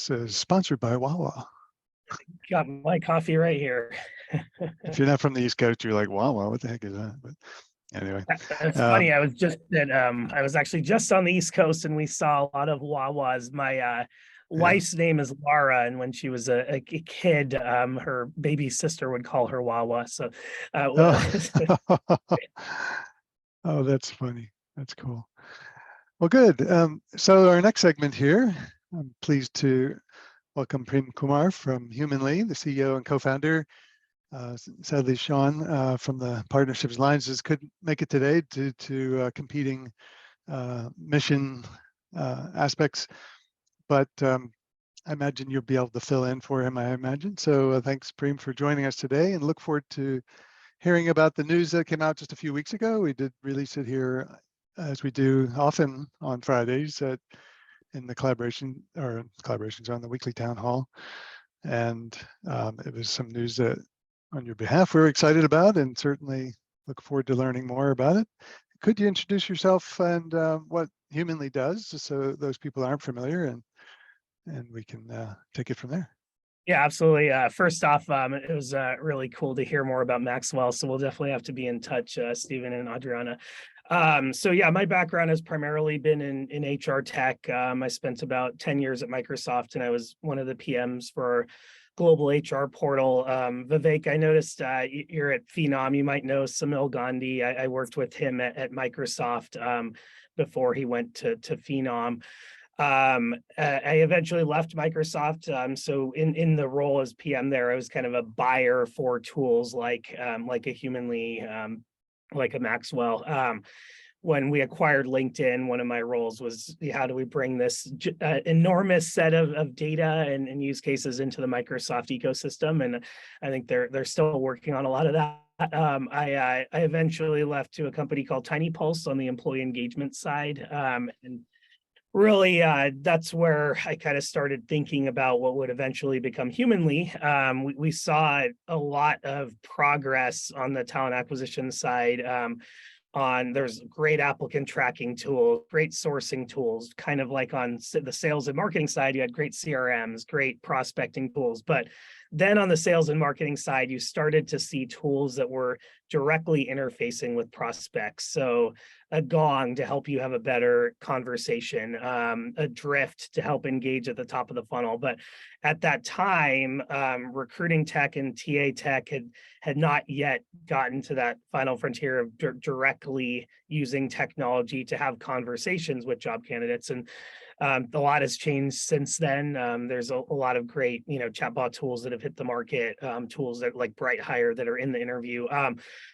is sponsored by Wawa. Got my coffee right here. If you're not from the East Coast, you're like, Wawa, what the heck is that? But anyway. That's funny. I was actually just on the East Coast and we saw a lot of Wawas. My wife's name is Laura, and when she was a kid, her baby sister would call her Wawa. So Oh, that's funny. That's cool. Well, good. So our next segment here, I'm pleased to welcome Prem Kumar from Humanly, the CEO and co-founder. Sadly, Sean from the Partnerships Alliances couldn't make it today due to competing mission aspects, but I imagine you'll be able to fill in for him, I imagine. So thanks, Prem, for joining us today, and look forward to hearing about the news that came out just a few weeks ago. We did release it here, as we do often on Fridays in the collaborations on the Weekly Town Hall. And it was some news that on your behalf we're excited about, and certainly look forward to learning more about it. Could you introduce yourself and what Humanly does, just so those people aren't familiar, and we can take it from there? Yeah, absolutely. First off, it was really cool to hear more about Maxwell. So we'll definitely have to be in touch, Stephen and Adriana. So yeah, my background has primarily been in HR tech. I spent about 10 years at Microsoft, and I was one of the PMs for global HR portal. Vivek, I noticed you're at Phenom. You might know Samil Gandhi. I worked with him at Microsoft before he went to Phenom. I eventually left Microsoft. So in the role as PM there, I was kind of a buyer for tools like a Humanly, like a Maxwell. When we acquired LinkedIn, one of my roles was how do we bring this enormous set of data and use cases into the Microsoft ecosystem, and I think they're still working on a lot of that. I eventually left to a company called Tiny Pulse on the employee engagement side, and really, that's where I kind of started thinking about what would eventually become Humanly. We saw a lot of progress on the talent acquisition side. There's great applicant tracking tools, great sourcing tools, kind of like on the sales and marketing side, you had great CRMs, great prospecting tools. But then on the sales and marketing side, you started to see tools that were directly interfacing with prospects. So a Gong to help you have a better conversation, a Drift to help engage at the top of the funnel. But at that time, recruiting tech and TA tech had not yet gotten to that final frontier of directly using technology to have conversations with job candidates. And a lot has changed since then. There's a lot of great, chatbot tools that have hit the market, tools that like Bright Hire that are in the interview.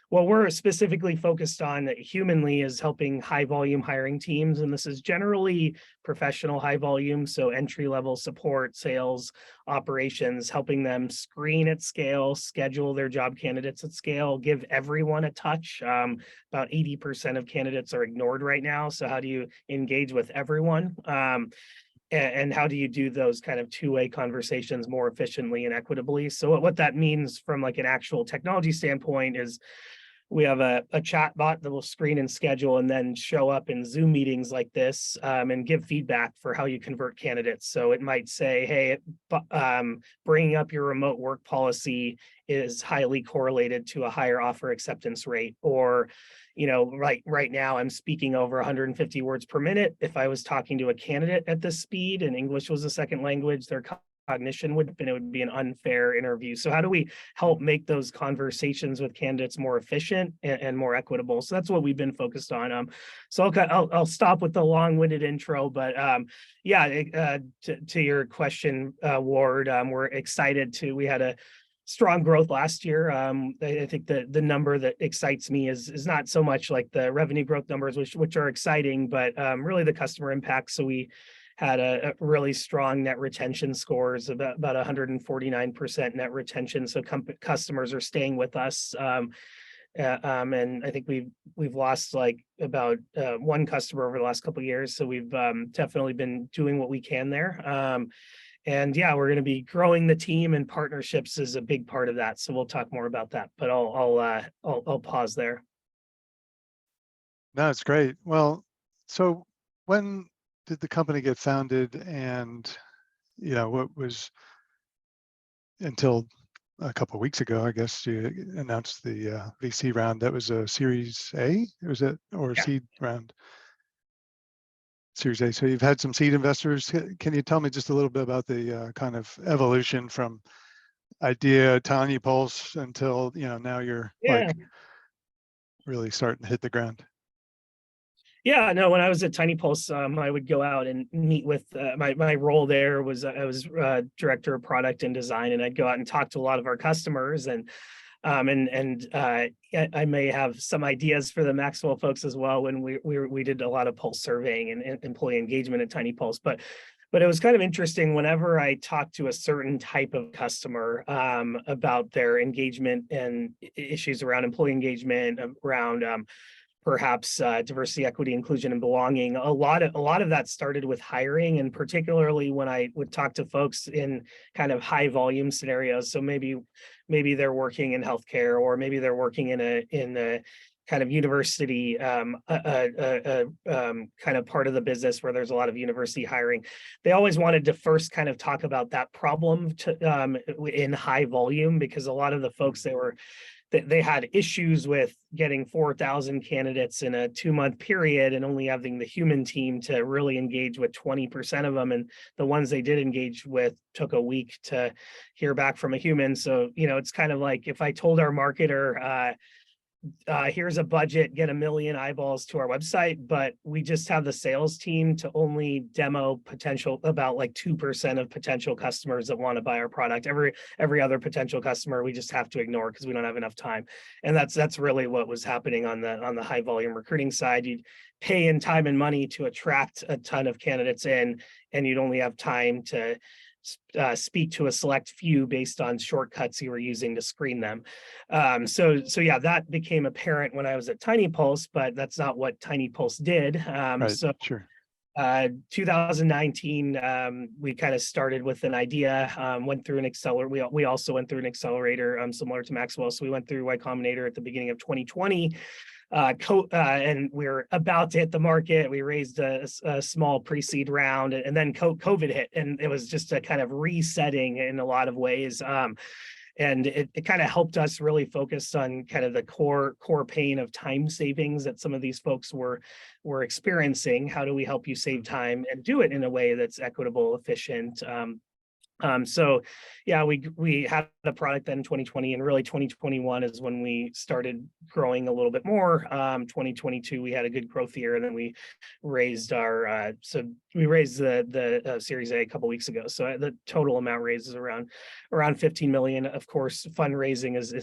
What we're specifically focused on at Humanly is helping high volume hiring teams. And this is generally professional high volume. So entry level support, sales, operations, helping them screen at scale, schedule their job candidates at scale, give everyone a touch. About 80% of candidates are ignored right now. So how do you engage with everyone? And how do you do those kind of two-way conversations more efficiently and equitably? So what that means from like an actual technology standpoint is we have a chat bot that will screen and schedule and then show up in Zoom meetings like this and give feedback for how you convert candidates. So it might say, hey, bringing up your remote work policy is highly correlated to a higher offer acceptance rate. Or, right now I'm speaking over 150 words per minute. If I was talking to a candidate at this speed and English was a second language, their cognition would be an unfair interview. So how do we help make those conversations with candidates more efficient and more equitable? So that's what we've been focused on. So I'll stop with the long-winded intro, but to your question, Ward, we're excited we had a strong growth last year. I think the number that excites me is not so much like the revenue growth numbers, which are exciting, but really the customer impact. So we had a really strong net retention scores, about 149% net retention. So customers are staying with us. And I think we've lost like about one customer over the last couple of years. So we've definitely been doing what we can there. And yeah, we're going to be growing the team, and partnerships is a big part of that. So we'll talk more about that, but I'll pause there. No, it's great. Well, so when did the company get founded, and what was until a couple of weeks ago, I guess you announced the VC round. That was a Series A, was it, or Yeah. seed round? Series A. So you've had some seed investors. Can you tell me just a little bit about the kind of evolution from idea, tiny pulse, until now you're Yeah. like really starting to hit the ground? Yeah, no, when I was at Tiny Pulse, I would go out and meet with my role there was I was director of product and design, and I'd go out and talk to a lot of our customers, and I may have some ideas for the Maxwell folks as well when we did a lot of pulse surveying and employee engagement at Tiny Pulse, but it was kind of interesting whenever I talked to a certain type of customer about their engagement and issues around employee engagement, around perhaps diversity, equity, inclusion, and belonging. A lot of that started with hiring, and particularly when I would talk to folks in kind of high volume scenarios. So maybe they're working in healthcare, or maybe they're working in a kind of university, kind of part of the business where there's a lot of university hiring. They always wanted to first kind of talk about that problem in high volume, because a lot of the folks they had issues with getting 4,000 candidates in a 2-month period and only having the human team to really engage with 20% of them. And the ones they did engage with took a week to hear back from a human. So, it's kind of like if I told our marketer, here's a budget, get 1 million eyeballs to our website, but we just have the sales team to only demo potential about like 2% of potential customers that want to buy our product. Every other potential customer we just have to ignore because we don't have enough time. And that's really what was happening on the high volume recruiting side. You'd pay in time and money to attract a ton of candidates in, and you'd only have time to speak to a select few based on shortcuts you were using to screen them. So yeah, that became apparent when I was at Tiny Pulse, but that's not what Tiny Pulse did. Right. So Sure. 2019, we kind of started with an idea, went through an accelerator. We also went through an accelerator similar to Maxwell. So we went through Y Combinator at the beginning of 2020. And we're about to hit the market. We raised a small pre-seed round, and then COVID hit, and it was just a kind of resetting in a lot of ways. And it kind of helped us really focus on kind of the core pain of time savings that some of these folks were experiencing. How do we help you save time and do it in a way that's equitable, efficient? So yeah, we had the product then in 2020, and really 2021 is when we started growing a little bit more. 2022 we had a good growth year, and then we raised the Series A a couple weeks ago. So the total amount raised is around 15 million. Of course, fundraising is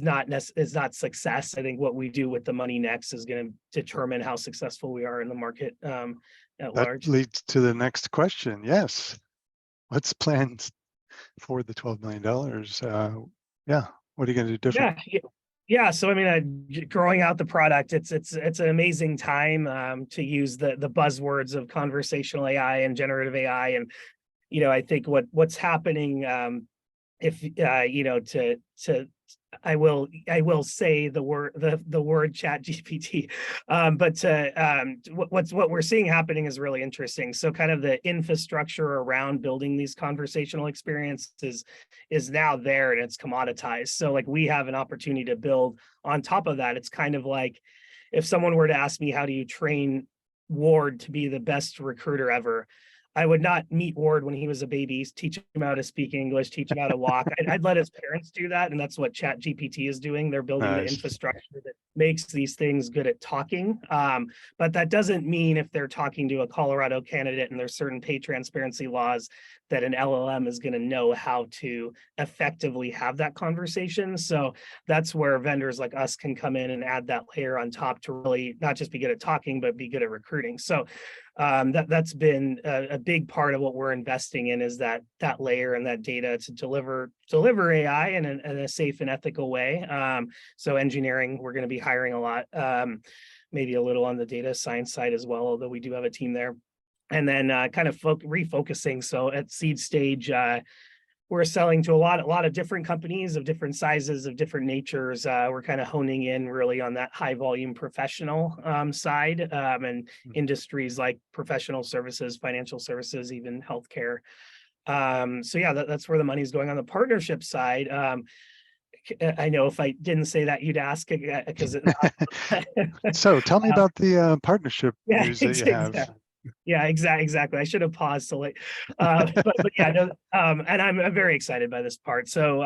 not success. I think what we do with the money next is going to determine how successful we are in the market. At That large. leads to the next question. Yes. What's planned for the $12 million? Yeah. What are you going to do different? Yeah. So, I mean, growing out the product, it's an amazing time to use the buzzwords of conversational AI and generative AI. And, I think what's happening, if, I will say the word chat GPT, but what we're seeing happening is really interesting. So kind of the infrastructure around building these conversational experiences is now there, and it's commoditized. So like we have an opportunity to build on top of that. It's kind of like if someone were to ask me, how do you train Ward to be the best recruiter ever? I would not meet Ward when he was a baby, teach him how to speak English, teach him how to walk. I'd let his parents do that. And that's what Chat GPT is doing. They're building the infrastructure that makes these things good at talking. But that doesn't mean if they're talking to a Colorado candidate and there's certain pay transparency laws that an LLM is going to know how to effectively have that conversation. So that's where vendors like us can come in and add that layer on top to really not just be good at talking, but be good at recruiting. So that's been a big part of what we're investing in, is that layer and that data to deliver AI in a safe and ethical way. So engineering, we're going to be hiring a lot, maybe a little on the data science side as well, although we do have a team there. And then kind of refocusing. So at seed stage, we're selling to a lot of different companies of different sizes, of different natures. We're kind of honing in really on that high volume professional side, and industries like professional services, financial services, even healthcare. So yeah, that's where the money's going. On the partnership side, I know if I didn't say that, you'd ask, because So tell me about the partnership yeah, news that you have. exactly. Yeah, exactly. I should have paused to like, but yeah, no, and I'm very excited by this part. So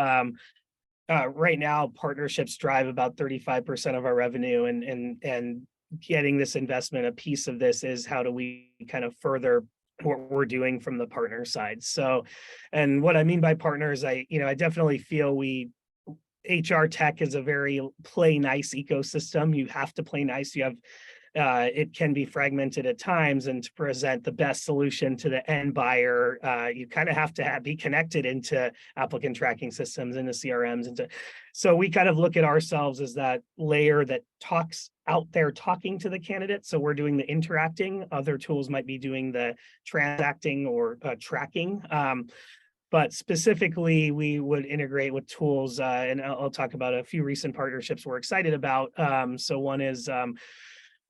right now, partnerships drive about 35% of our revenue, and getting this investment, a piece of this is how do we kind of further what we're doing from the partner side. So, and what I mean by partners, I definitely feel HR tech is a very play nice ecosystem. You have to play nice. You have it can be fragmented at times, and to present the best solution to the end buyer, you kind of have to be connected into applicant tracking systems, into CRMs, so we kind of look at ourselves as that layer that talks out there, talking to the candidate. So we're doing the interacting. Other tools might be doing the transacting or tracking. But specifically, we would integrate with tools, and I'll talk about a few recent partnerships we're excited about. So one is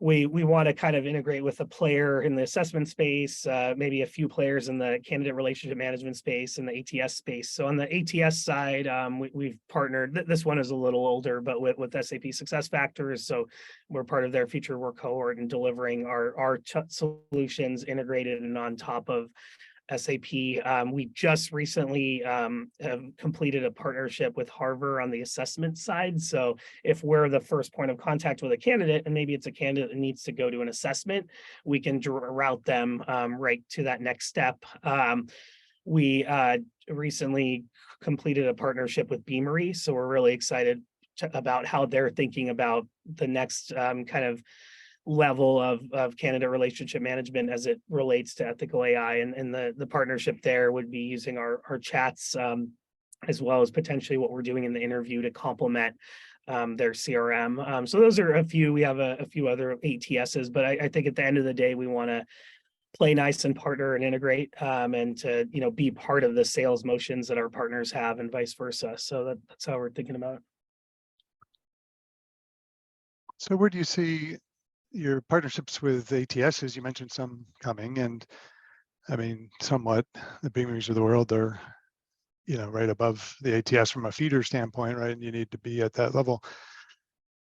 we want to kind of integrate with a player in the assessment space, maybe a few players in the candidate relationship management space and the ATS space. So on the ATS side, we've partnered. This one is a little older, but with SAP SuccessFactors. So we're part of their future work cohort and delivering our solutions integrated and on top of SAP. We just recently have completed a partnership with Harvard on the assessment side. So if we're the first point of contact with a candidate, and maybe it's a candidate that needs to go to an assessment, we can route them right to that next step. We recently completed a partnership with Beamery, so we're really excited about how they're thinking about the next kind of level of candidate relationship management as it relates to ethical AI, and the partnership there would be using our chats, as well as potentially what we're doing in the interview to complement their CRM. So those are a few. We have a few other ATSs, but I think at the end of the day, we want to play nice and partner and integrate, and to be part of the sales motions that our partners have, and vice versa. So that's how we're thinking about it. So where do you see your partnerships with ATSs? You mentioned some coming, and I mean, somewhat the Beameries of the world are, right above the ATS from a feeder standpoint, right? And you need to be at that level.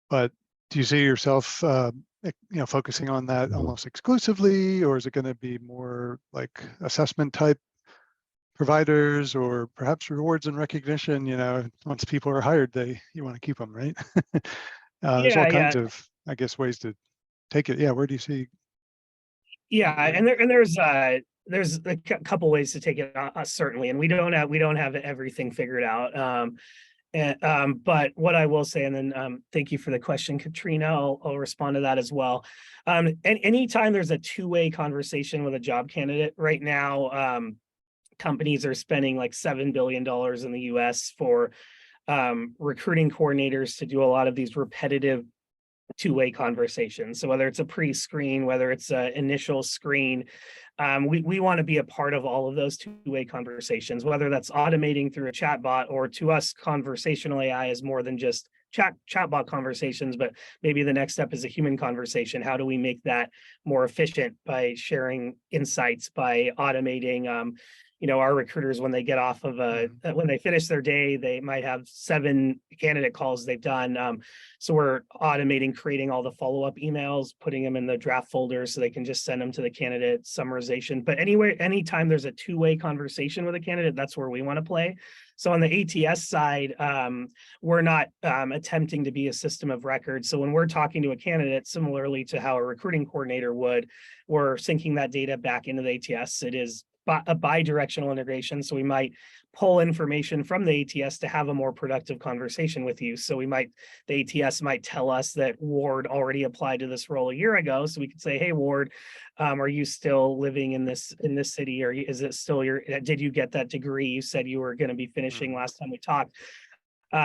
But do you see yourself, focusing on that almost exclusively, or is it going to be more like assessment type providers, or perhaps rewards and recognition? Once people are hired, you want to keep them, right? There's all kinds of, I guess, ways to take it. Yeah, where do you see? Yeah, and there's a couple ways to take it, certainly, and we don't have everything figured out. But what I will say, and then thank you for the question, Katrina. I'll respond to that as well. And anytime there's a two-way conversation with a job candidate right now, companies are spending like $7 billion in the US for recruiting coordinators to do a lot of these repetitive two-way conversations. So whether it's a pre-screen, whether it's an initial screen, we want to be a part of all of those two-way conversations, whether that's automating through a chatbot, or to us, conversational AI is more than just chatbot conversations, but maybe the next step is a human conversation. How do we make that more efficient by sharing insights, by automating? Our recruiters, when they get off of when they finish their day, they might have 7 candidate calls they've done. So we're automating, creating all the follow-up emails, putting them in the draft folder so they can just send them to the candidate, summarization. But anyway, anytime there's a two-way conversation with a candidate, that's where we want to play. So on the ATS side, we're not attempting to be a system of record. So when we're talking to a candidate, similarly to how a recruiting coordinator would, we're syncing that data back into the ATS. It is a bi-directional integration. So we might pull information from the ATS to have a more productive conversation with you. So the ATS might tell us that Ward already applied to this role a year ago. So we could say, hey, Ward, are you still living in this city? Or is it still did you get that degree you said you were going to be finishing last time we talked?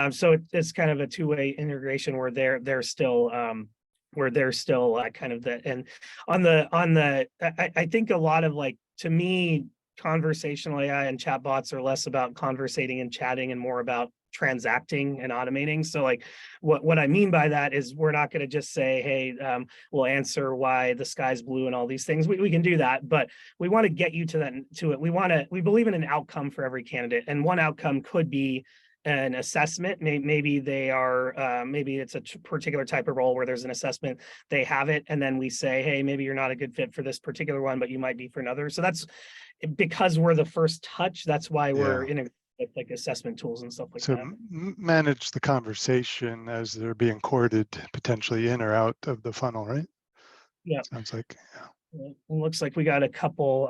So it's kind of a two-way integration where they're still kind of that. And on the I think a lot of, like, to me, conversational AI and chatbots are less about conversating and chatting and more about transacting and automating. So like what I mean by that is we're not going to just say, hey, we'll answer why the sky's blue and all these things. We can do that, but we want to get you to it. We believe in an outcome for every candidate, and one outcome could be an assessment. Maybe they are, maybe it's a particular type of role where there's an assessment, they have it, and then we say, hey, maybe you're not a good fit for this particular one, but you might be for another. So that's because we're the first touch. That's why we're in like assessment tools and stuff like so that. Manage the conversation as they're being courted, potentially in or out of the funnel, right? Yeah. Sounds like, It looks like we got a couple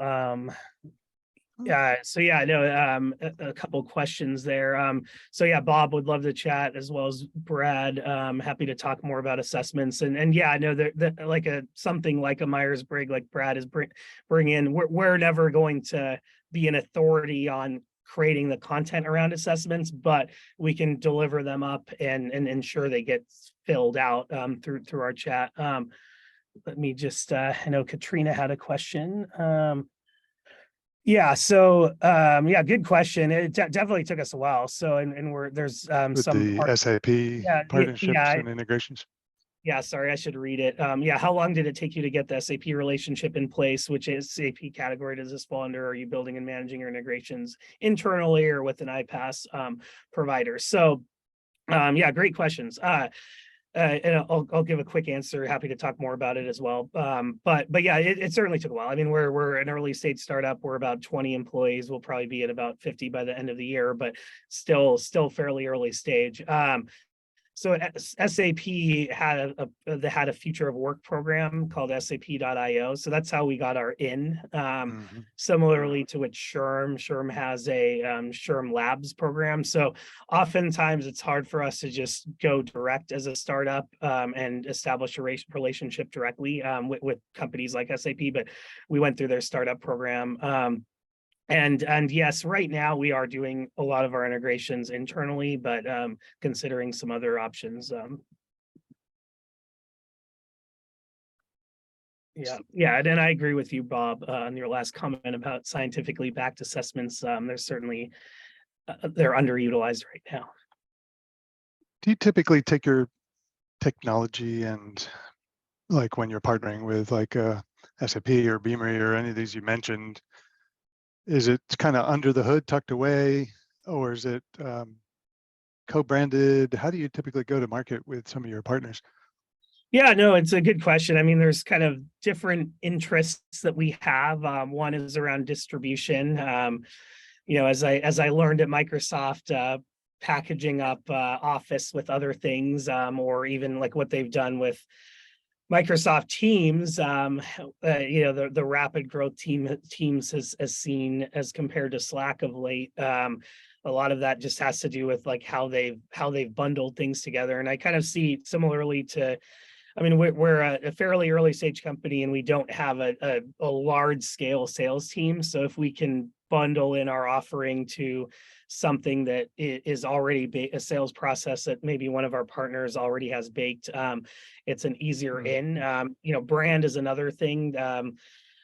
so yeah, no, a couple questions there. So yeah, Bob would love to chat, as well as Brad. Happy to talk more about assessments, and yeah, I know that like something like a Myers-Briggs, like Brad is bring in. We're never going to be an authority on creating the content around assessments, but we can deliver them up and ensure they get filled out through our chat. Let me just I know Katrina had a question. Yeah, so yeah, good question. It definitely took us a while. So and there's with some the SAP partnerships and integrations. yeah, sorry, I should read it. Yeah, how long did it take you to get the SAP relationship in place? Which SAP category does this fall under? Are you building and managing your integrations internally or with an iPaaS provider? So yeah, great questions. And I'll give a quick answer. Happy to talk more about it as well. But yeah, it certainly took a while. I mean, we're an early stage startup. We're about 20 employees. We'll probably be at about 50 by the end of the year, but still fairly early stage. So SAP had a future of work program called SAP.io. So that's how we got our in. Similarly to what SHRM has a SHRMLabs program. So oftentimes it's hard for us to just go direct as a startup and establish a relationship directly with companies like SAP, but we went through their startup program. And yes, right now we are doing a lot of our integrations internally, but considering some other options. Yeah, and I agree with you, Bob, on your last comment about scientifically backed assessments. There's certainly they're underutilized right now. Do you typically take your technology and, like when you're partnering with like SAP or Beamery or any of these you mentioned, is it kind of under the hood, tucked away, or is it co-branded? How do you typically go to market with some of your partners? Yeah, no, it's a good question. I mean, there's kind of different interests that we have. One is around distribution. You know, as I learned at Microsoft, packaging up Office with other things, or even like what they've done with Microsoft Teams, you know, the rapid growth Teams has seen as compared to Slack of late. A lot of that just has to do with like how they've bundled things together. And I kind of see similarly to, I mean, we're a fairly early stage company and we don't have a large scale sales team. So if we can bundle in our offering to something that is already a sales process that maybe one of our partners already has baked, it's an easier in. You know, brand is another thing.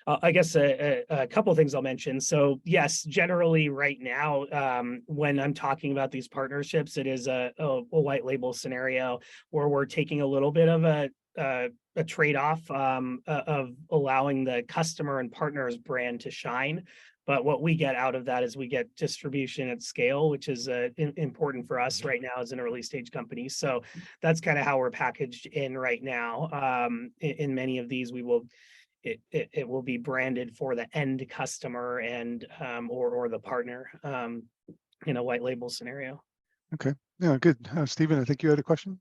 I guess a couple of things I'll mention. So yes, generally right now, when I'm talking about these partnerships, it is a white label scenario where we're taking a little bit of a trade-off of allowing the customer and partner's brand to shine. But what we get out of that is we get distribution at scale, which is important for us right now as an early stage company. So that's kind of how we're packaged in right now. In many of these, it will be branded for the end customer and or the partner in a white label scenario. Okay, yeah, good. Stephen, I think you had a question.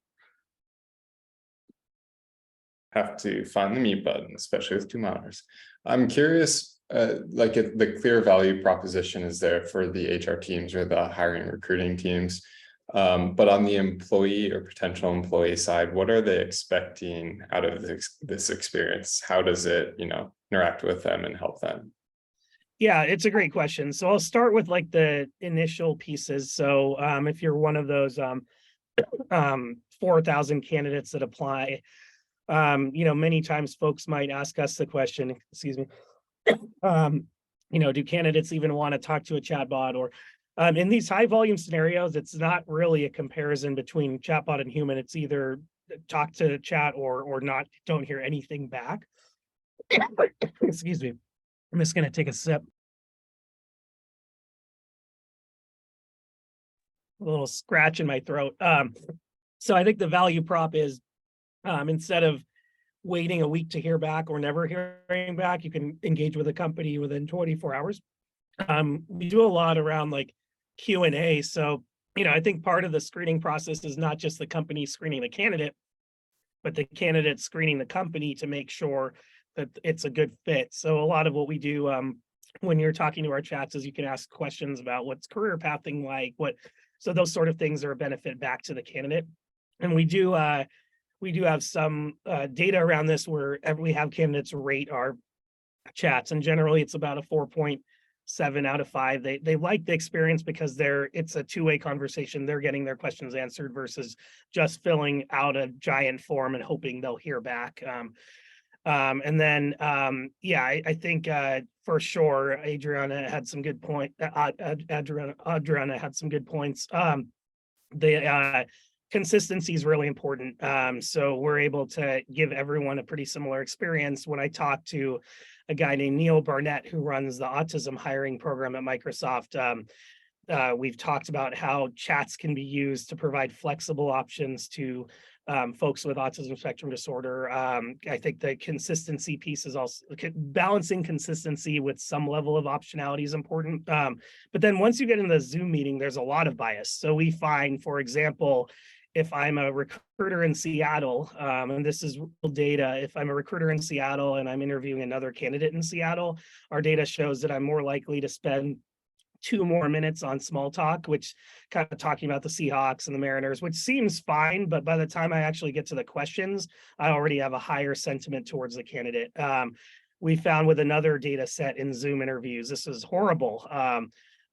Have to find the mute button, especially with 2 monitors. I'm curious, like if the clear value proposition is there for the HR teams or the hiring recruiting teams, but on the employee or potential employee side, what are they expecting out of this experience? How does it, you know, interact with them and help them? Yeah, it's a great question. So I'll start with like the initial pieces. So if you're one of those 4,000 candidates that apply, you know, many times folks might ask us the question, excuse me, do candidates even want to talk to a chatbot? Or in these high volume scenarios, it's not really a comparison between chatbot and human. It's either talk to chat or not, don't hear anything back. Excuse me. I'm just going to take a sip. A little scratch in my throat. So I think the value prop is instead of waiting a week to hear back or never hearing back, you can engage with a company within 24 hours. We do a lot around like Q&A. So, I think part of the screening process is not just the company screening the candidate, but the candidate screening the company to make sure that it's a good fit. So a lot of what we do when you're talking to our chats is you can ask questions about what's career pathing like, so those sort of things are a benefit back to the candidate. And we do have some data around this where we have candidates rate our chats, and generally it's about a 4.7 out of 5. They like the experience because it's a two-way conversation. They're getting their questions answered versus just filling out a giant form and hoping they'll hear back. And then, I think for sure, Adriana had some good point. Adriana had some good points. The consistency is really important. So we're able to give everyone a pretty similar experience. When I talk to a guy named Neil Barnett, who runs the autism hiring program at Microsoft, we've talked about how chats can be used to provide flexible options to folks with autism spectrum disorder. I think the consistency piece is also balancing consistency with some level of optionality is important. But then once you get in the Zoom meeting, there's a lot of bias. So we find, for example, if I'm a recruiter in Seattle, and this is real data, if I'm a recruiter in Seattle and I'm interviewing another candidate in Seattle, our data shows that I'm more likely to spend 2 more minutes on small talk, which kind of talking about the Seahawks and the Mariners, which seems fine, but by the time I actually get to the questions, I already have a higher sentiment towards the candidate. We found with another data set in Zoom interviews, this is horrible,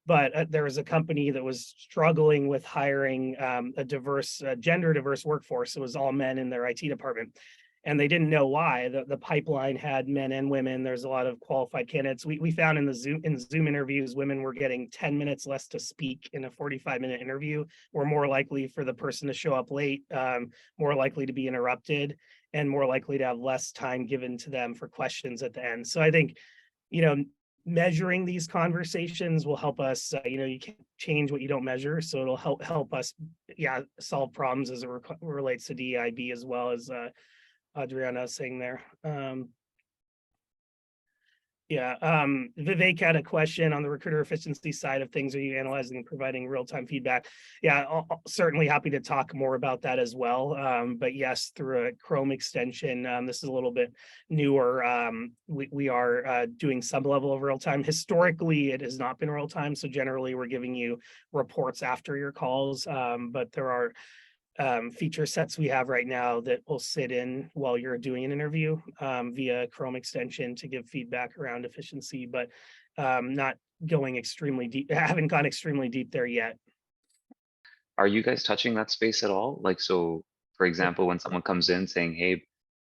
but there was a company that was struggling with hiring a diverse, gender diverse workforce. It was all men in their IT department. And they didn't know why. The pipeline had men and women. There's a lot of qualified candidates. We found in Zoom interviews, women were getting 10 minutes less to speak in a 45-minute interview. Were more likely for the person to show up late, more likely to be interrupted, and more likely to have less time given to them for questions at the end. So I think, measuring these conversations will help us. You can't change what you don't measure, so it'll help us, solve problems as it relates to DEIB as well as. Adriana saying there. Vivek had a question on the recruiter efficiency side of things. Are you analyzing and providing real-time feedback? Certainly happy to talk more about that as well. But yes, through a Chrome extension, this is a little bit newer. We are doing some level of real-time. Historically, it has not been real-time. So generally, we're giving you reports after your calls, but there are feature sets we have right now that will sit in while you're doing an interview via Chrome extension to give feedback around efficiency, but not going extremely deep, haven't gone extremely deep there yet. Are you guys touching that space at all? Like, so for example, when someone comes in saying, hey,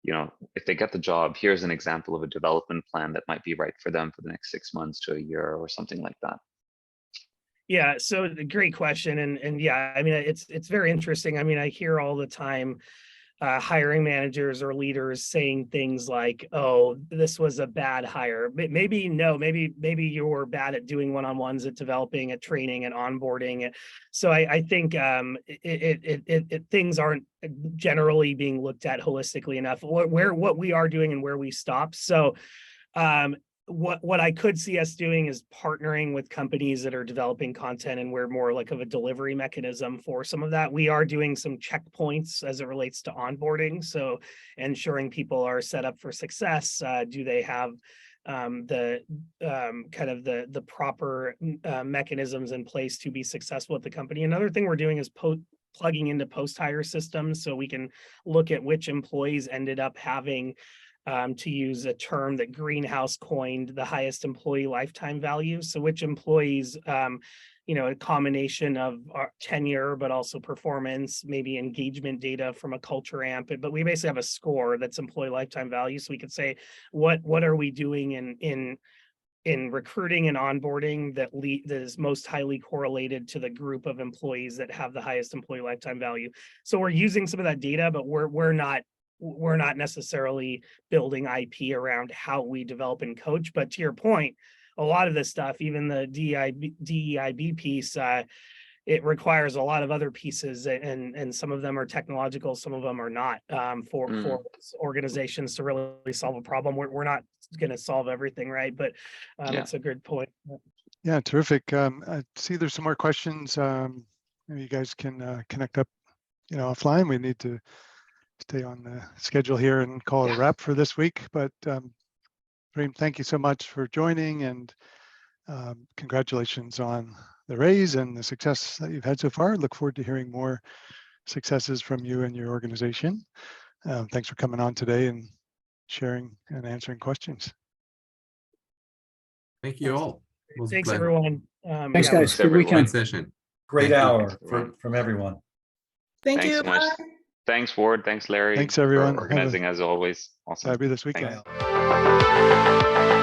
if they get the job, here's an example of a development plan that might be right for them for the next 6 months to a year or something like that. Yeah, so great question. And it's very interesting. I hear all the time hiring managers or leaders saying things like, oh, this was a bad hire. Maybe you were bad at doing one-on-ones, at developing, at training, and onboarding. So I think things aren't generally being looked at holistically enough. What we are doing and where we stop. So what I could see us doing is partnering with companies that are developing content, and we're more like of a delivery mechanism for some of that. We are doing some checkpoints as it relates to onboarding, so ensuring people are set up for success. Do they have the proper mechanisms in place to be successful at the company? Another thing we're doing is plugging into post-hire systems, so we can look at which employees ended up having, to use a term that Greenhouse coined, the highest employee lifetime value. So which employees, a combination of our tenure, but also performance, maybe engagement data from a culture amp. But we basically have a score that's employee lifetime value. So we could say, what are we doing in in recruiting and onboarding that is most highly correlated to the group of employees that have the highest employee lifetime value. So we're using some of that data, but we're not necessarily building IP around how we develop and coach. But to your point, a lot of this stuff, even the DEIB piece, it requires a lot of other pieces, and some of them are technological, some of them are not, for organizations to really solve a problem. We're not going to solve everything, right? But it's a good point. Yeah, terrific. I see there's some more questions. Maybe you guys can connect up, offline. We need to stay on the schedule here and call it a wrap for this week. But Prem, thank you so much for joining, and congratulations on the raise and the success that you've had so far. Look forward to hearing more successes from you and your organization. Thanks for coming on today and sharing and answering questions. Thank you all. Thanks, everyone. Thanks, guys. Good everyone. weekend. Session. Great Thank you. hour from everyone. Thank Thanks you. so much. Bye. Thanks, Ward. Thanks, Larry. Thanks, everyone. For organizing as always. Awesome. Fabulous weekend. Bye.